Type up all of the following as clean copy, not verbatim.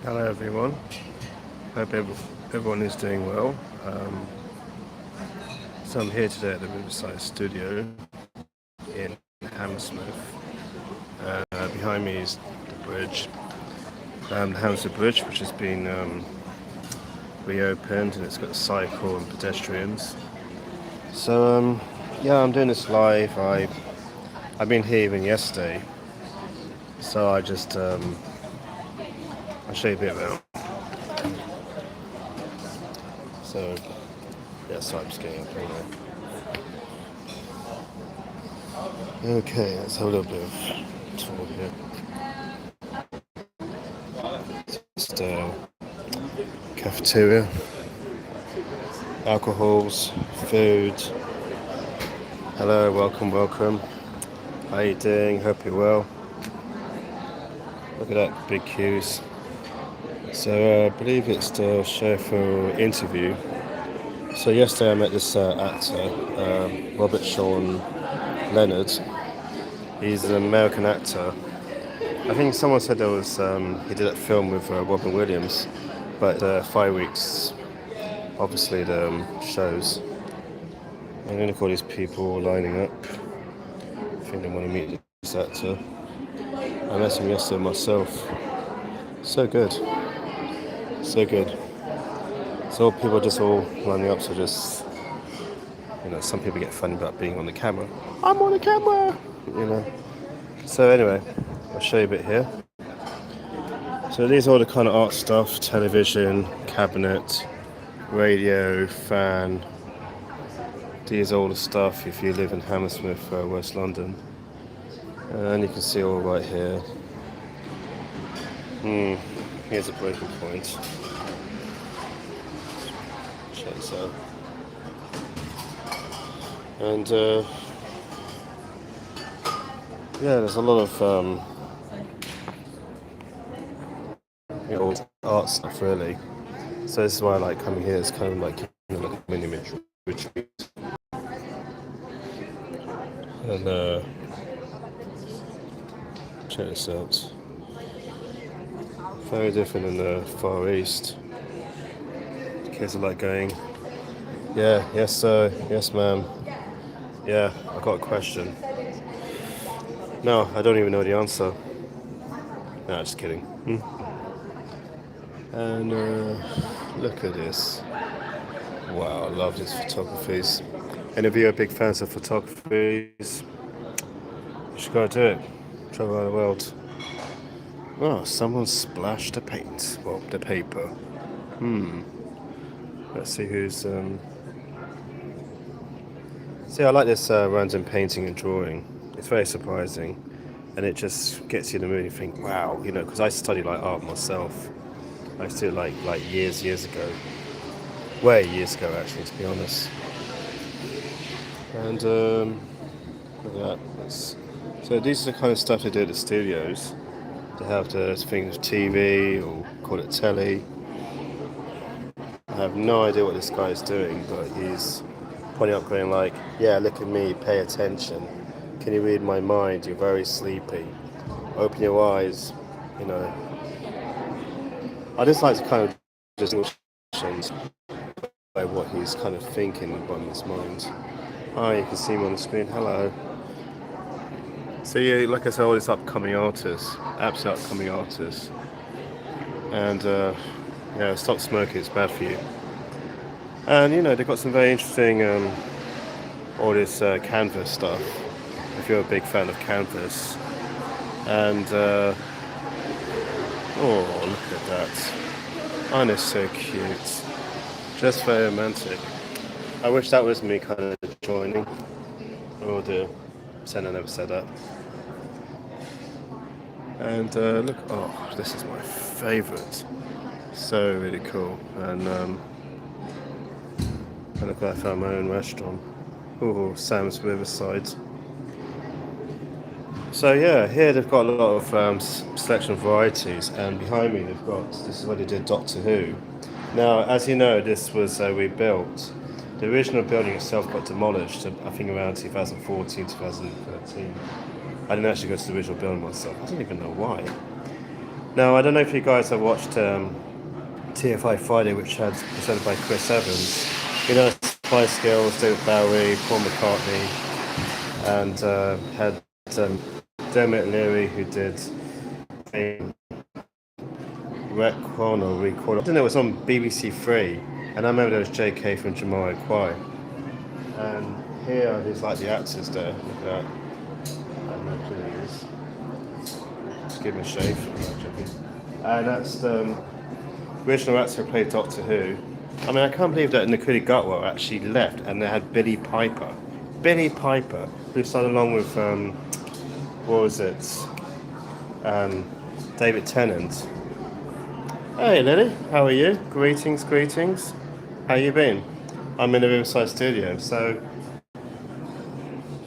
Hello everyone, hope everyone is doing well. So I'm here today at the Riverside studio in Hammersmith. Behind me is the bridge, the Hammersmith Bridge, which has been reopened, and it's got cycle and pedestrians. So yeah, I'm doing this live. I've been here even yesterday, so I'll show you a bit around. So yeah, sorry, I'm just getting up anyway. Okay, let's have a little bit of tour here. Just cafeteria, alcohols, food. Hello, welcome. How you doing? Hope you're well. Look at that, big queues. So I believe it's the Showreel interview. So yesterday I met this actor, Robert Sean Leonard. He's an American actor. I think someone said there was he did that film with Robin Williams, but 5 weeks. Obviously the shows. I'm going to call these people lining up. I think they want to meet this actor. I met him yesterday myself. So good. So people just all lining up. So just some people get funny about being on the camera. I'm on the camera. So anyway, I'll show you a bit here. So these are all the kind of art stuff: television, cabinet, radio, fan. These are all the stuff if you live in Hammersmith, West London. And you can see all right here. Here's a breaking point. Check this out. And yeah, there's a lot of art stuff really. So this is why I like coming here. It's kind of like a mini retreat. And check this out. Very different in the Far East. Kids are like going, yeah, yes sir, yes ma'am. Yeah, I've got a question. No, I don't even know the answer. No, just kidding. And look at this. Wow, I love these photographies. Any of you are big fans of photographies? You should go do it. Travel around the world. Oh, someone splashed the paint. Well, the paper. Let's see who's... See, I like this random painting and drawing. It's very surprising. And it just gets you in the mood and you think, wow, because I studied like art myself. I used to do it like years ago. Way years ago, actually, to be honest. And look at that. So these are the kind of stuff they do at the studios. They have the thing of TV, or call it telly. I have no idea what this guy is doing, but he's pointing up going like, yeah, look at me, pay attention. Can you read my mind? You're very sleepy. Open your eyes, I just like to kind of just by what he's kind of thinking about his mind. Hi, you can see me on the screen. Hello. So yeah, like I said, all these upcoming artists, absolute upcoming artists. And stop smoking, it's bad for you. And they've got some very interesting all this canvas stuff, if you're a big fan of canvas. And oh, look at that. Aren't it so cute? Just very romantic. I wish that was me kind of joining. Oh dear, pretend I never said that. And look, oh, this is my favourite. So really cool. And look, I found my own restaurant. Oh, Sam's Riverside. So yeah, here they've got a lot of selection of varieties, and behind me they've got, this is where they did Doctor Who. Now, as you know, this was rebuilt. The original building itself got demolished, I think around 2014, 2013. I didn't actually go to the original building myself. I don't even know why. Now, I don't know if you guys have watched TFI Friday, which had presented by Chris Evans. You know, Spice Girls, David Bowie, Paul McCartney, and had Dermot Leary, who did a Recon or Recall. I don't know, it was on BBC Three, and I remember there was JK from Jamiroquai. And here are these like the actors there. Look at that. I don't know who it is. Just give him a shave. And that's the original actor who played Doctor Who. I mean, I can't believe that Nicole Gutwell actually left, and they had Billy Piper. Billy Piper, who started along with what was it? David Tennant. Hey Lily, how are you? Greetings, greetings. How you been? I'm in the Riverside studio, so...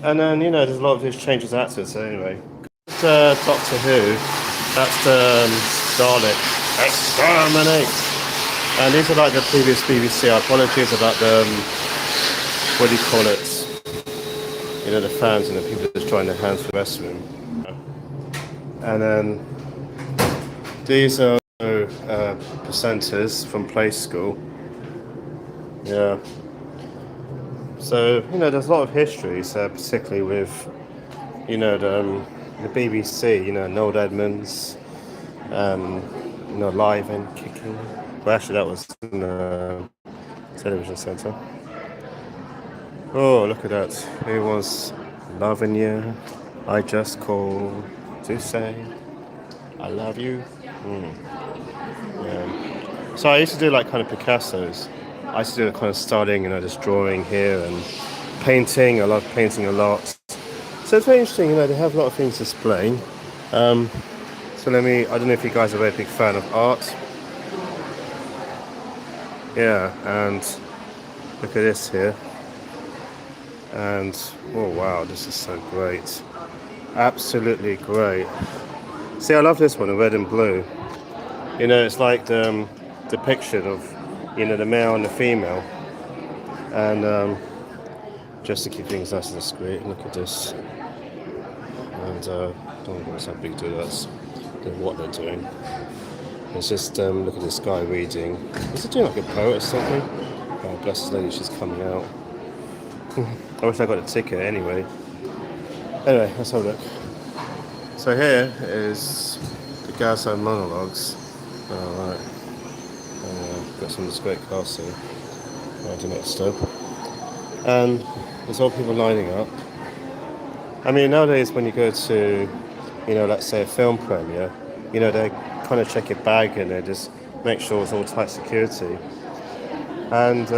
And then, you know, there's a lot of these changes of actors, so anyway. Doctor Who, that's the Dalek. Exterminate! And these are like the previous BBC. Apologies about the, what do you call it? You know, the fans and the people just trying their hands for the restroom. And then, these are presenters from Play School. Yeah. So, you know, there's a lot of histories, particularly with, you know, the BBC, you know, Noel Edmonds, you know, Live and Kicking. Well, actually, that was in the television centre. Oh, look at that. It was loving you. I just called to say I love you. Yeah. So I used to do like kind of Picasso's. I used to do the kind of studying, you know, just drawing here and painting. I love painting a lot. So it's very interesting, you know, they have a lot of things displaying. So I don't know if you guys are a very big fan of art. Yeah, and look at this here. And, oh wow, this is so great. Absolutely great. See, I love this one, the red and blue. You know, it's like the depiction of, you know, the male and the female. And just to keep things nice and discreet, look at this. And don't know what's that big deal, that's what they're doing. It's just, look at this guy reading. Is he doing like a poet or something? Oh, bless this lady, she's coming out. I wish I got a ticket anyway. Anyway, let's have a look. So here is the Gazo monologues. Alright. Got some of this great casting. Right, next step. And there's all people lining up. I mean, nowadays when you go to, you know, let's say a film premiere, you know, they kind of check your bag and they just make sure it's all tight security. And,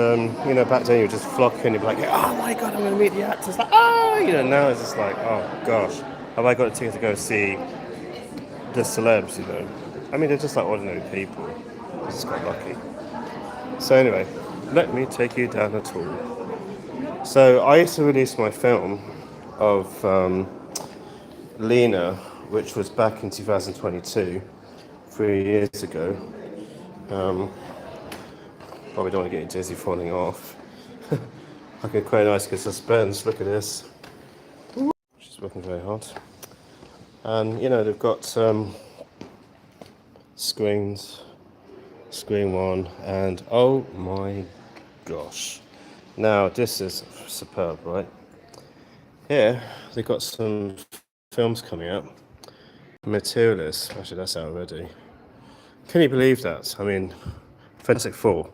you know, back then you would just flock in and be like, oh my god, I'm going to meet the actors. Like, oh, you know, now it's just like, oh gosh, have I got a ticket to go see the celebs, you know? I mean, they're just like ordinary people. I just got lucky. So anyway, let me take you down a tour. So I used to release my film of Lena, which was back in 2022, 3 years ago. Probably don't want to get you dizzy falling off. Okay, quite nice good suspense. Look at this. She's working very hard. And you know they've got screens, screen one, and oh my gosh! Now this is superb, right? Here they've got some films coming out. Materialist. Actually, that's out already. Can you believe that? I mean, Fantastic Four.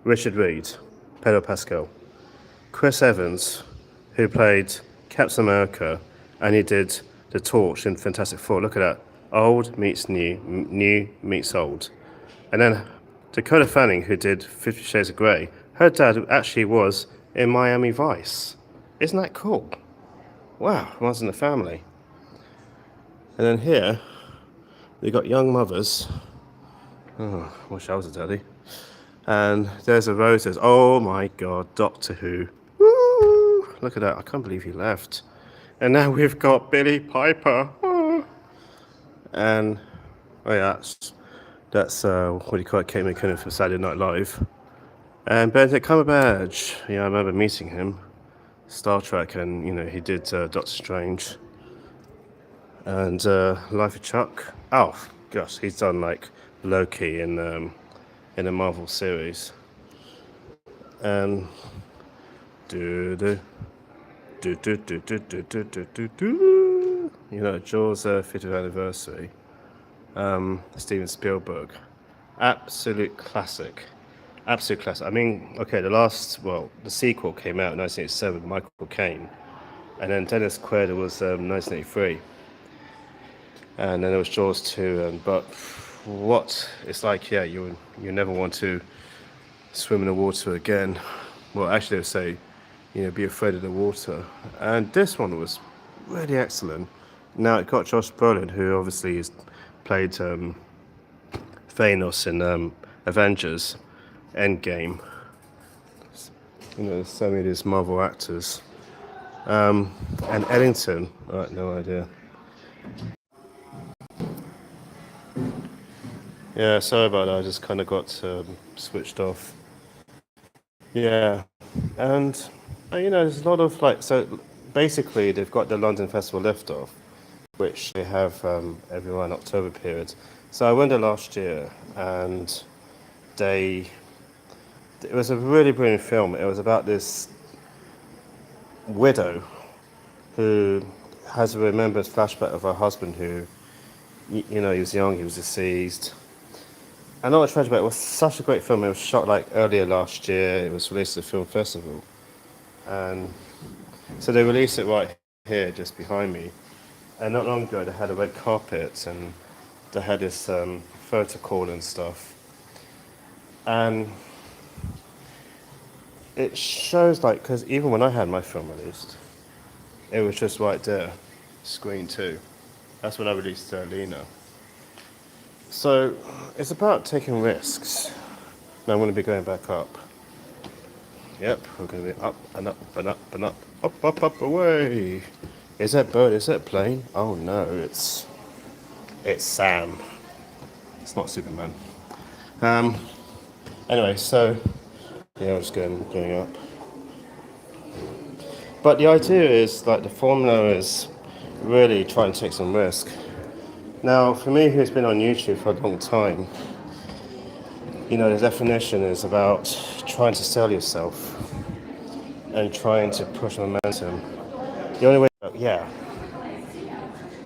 Richard Reed, Pedro Pascal, Chris Evans, who played Captain America, and he did the Torch in Fantastic Four. Look at that. Old meets new, new meets old. And then Dakota Fanning, who did 50 Shades of Grey, her dad actually was in Miami Vice. Isn't that cool? Wow, runs in the family. And then here, we got young mothers. Oh, I wish I was a daddy. And there's a rose says, oh my god, Doctor Who. Woo! Look at that, I can't believe he left. And now we've got Billy Piper. Oh. And, oh yeah, that's what do you call it, Kate McKinnon from Saturday Night Live. And Benedict Cumberbatch, yeah, I remember meeting him. Star Trek, and, you know, he did Doctor Strange. And Life of Chuck. Oh, gosh, he's done like Loki in a Marvel series, and do do do do do do do do do do. You know, Jaws' 50th anniversary. Steven Spielberg, absolute classic. Absolute classic. I mean, okay, the sequel came out in 1987, Michael Caine, and then Dennis Quaid was 1983, and then there was Jaws 2. But what it's like, yeah, you never want to swim in the water again. Well, actually, they say, be afraid of the water. And this one was really excellent. Now it got Josh Brolin, who obviously has played Thanos in Avengers Endgame. There's so many of these Marvel actors. And Eddington, right, no idea. Yeah, sorry about that, I just kind of got switched off. Yeah, and there's a lot of so basically they've got the London Festival Liftoff, which they have every one October period. So I went there last year, and it was a really brilliant film. It was about this widow who has a remembered flashback of her husband who, he was young, he was deceased. And not much tragic, but it was such a great film. It was shot earlier last year. It was released at the film festival. And so they released it right here, just behind me. And not long ago, they had a red carpet, and they had this photo call and stuff. And it shows, because even when I had my film released, it was just right there, screen 2. That's when I released Lena. So it's about taking risks. Now I'm going to be going back up. Yep, we're going to be up and up and up and up, up, away. Is that bird? Is that plane? Oh no, it's Sam. It's not Superman. Anyway, so yeah, I'm just going up. But the idea is the formula is really trying to take some risk. Now, for me, who's been on YouTube for a long time, the definition is about trying to sell yourself and trying to push momentum. The only way, yeah.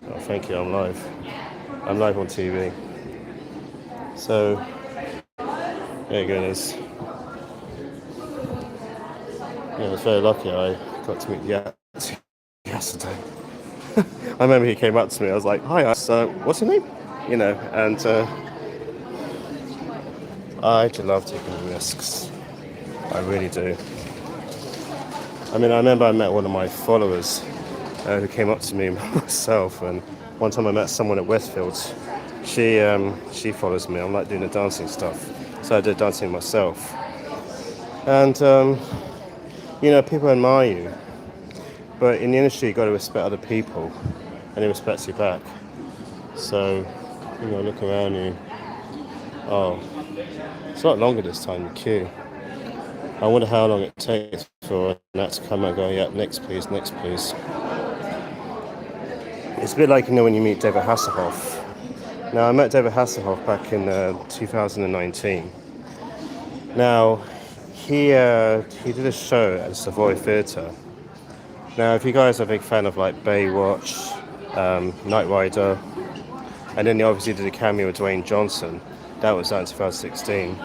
Oh, thank you, I'm live. I'm live on TV. So, there you go, guys. I was very lucky I got to meet the actor yesterday. I remember he came up to me, I was like, hi, what's your name? And I love taking risks. I really do. I mean, I remember I met one of my followers who came up to me myself, and one time I met someone at Westfields. She follows me. I'm doing the dancing stuff, so I did dancing myself. And people admire you, but in the industry you got to respect other people, and they respect you back. So look around you. Oh, it's a lot longer this time, the queue. I wonder how long it takes for that to come and go, yeah, next please, next please. It's a bit like, when you meet David Hasselhoff. Now, I met David Hasselhoff back in 2019. Now, he did a show at the Savoy Theatre. Now, if you guys are a big fan of Baywatch, Knight Rider, and then he obviously did a cameo with Dwayne Johnson. That was out in 2016.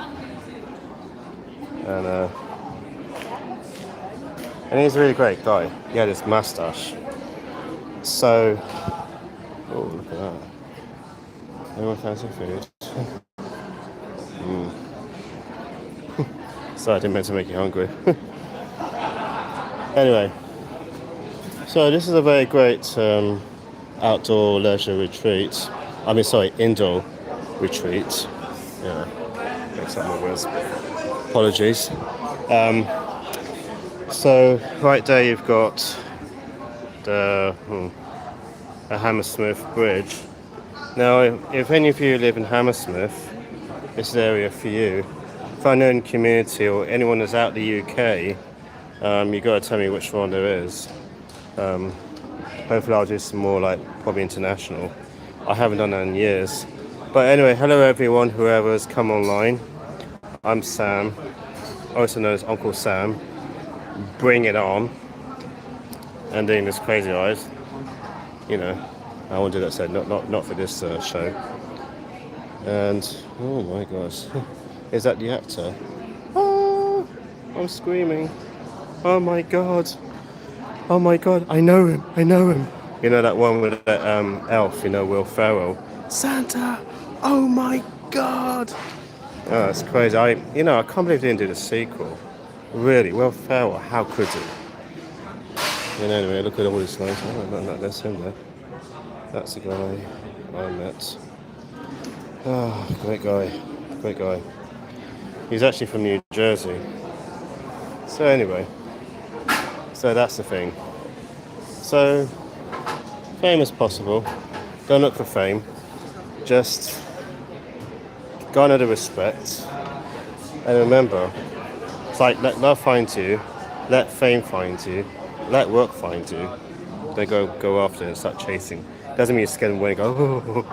And he's a really great guy. He had his moustache. So, oh, look at that. Anyone fancy food? Sorry, I didn't mean to make you hungry. Anyway, so this is a very great outdoor leisure retreat. Indoor retreat. Yeah, mix up my words. Apologies. So right there you've got the Hammersmith Bridge. Now, if any of you live in Hammersmith, this is the area for you. If I know in community or anyone that's out the UK, you got to tell me which one there is. Hopefully I'll do some more probably international. I haven't done that in years. But anyway, hello everyone, whoever's come online. I'm Sam, also known as Uncle Sam. Bring it on. And doing this crazy eyes. You know, I won't do that said, not for this show. And oh my gosh, is that the actor? Oh, I'm screaming. Oh my god. Oh my god, I know him. You know that one with that elf, Will Ferrell. Santa! Oh my god! Oh, that's crazy. I can't believe they didn't do the sequel. Really, Will Ferrell, how could he? Anyway, look at all these guys. Oh, that's him there. That's the guy I met. Oh, great guy. He's actually from New Jersey. So anyway, that's the thing. So, fame as possible. Don't look for fame. Just garner the respect. And remember, it's like let love find you, let fame find you, let work find you. Then go after it and start chasing. Doesn't mean you're scared away and go,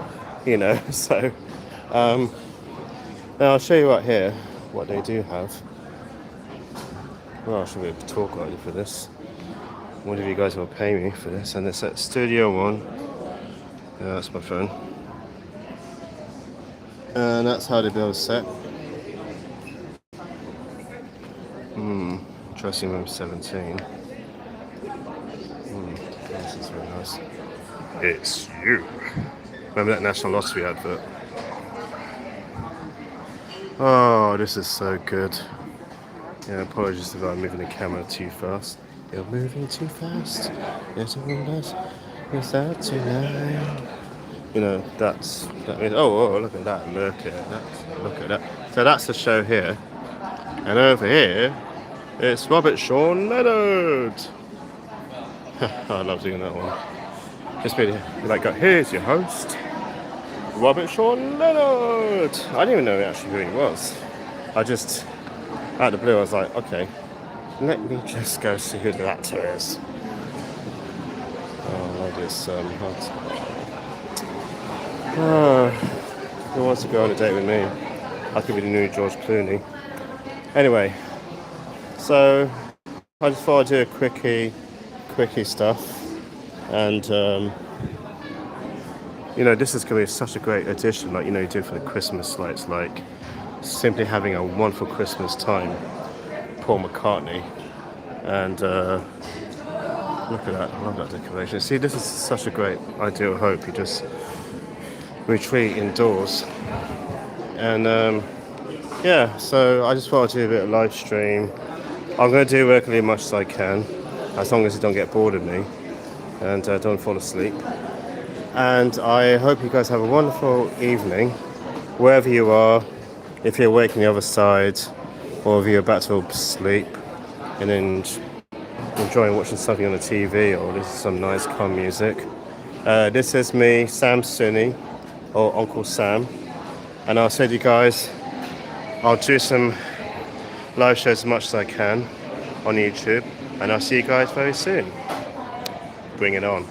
So, now I'll show you right here what they do have. Well, I should be able to talk early for this. One of you guys will pay me for this, and it's at Studio One. Yeah, that's my phone. And that's how they build a set. Dressing room 17. This is very nice. It's you. Remember that National Lottery advert? Oh, this is so good. Yeah, apologies if I'm moving the camera too fast. You're moving too fast. Yes, all does. Is that tonight? That means, oh, look at that. Look at that. So that's the show here. And over here, it's Robert Sean Leonard. I love doing that one. Just really like, here's your host, Robert Sean Leonard. I didn't even know actually who he was. I just, out of the blue, I was like, okay, let me just go see who the actor is. Oh, like this. Who wants to go on a date with me? I could be the new George Clooney. Anyway, so I just thought I'd do a quickie stuff. And, this is going to be such a great addition, like, you do for the Christmas lights, like simply having a wonderful Christmas time. Paul McCartney. And look at that, I love that decoration. See, this is such a great ideal hope. You just retreat indoors. And so I just thought I'd do a bit of live stream. I'm going to do regularly as much as I can, as long as you don't get bored of me and don't fall asleep. And I hope you guys have a wonderful evening, wherever you are, if you're awake on the other side, or if you're about to sleep, and then enjoying watching something on the TV, or this is some nice calm music. This is me, Sam Suni, or Uncle Sam, and I'll say to you guys, I'll do some live shows as much as I can on YouTube, and I'll see you guys very soon. Bring it on.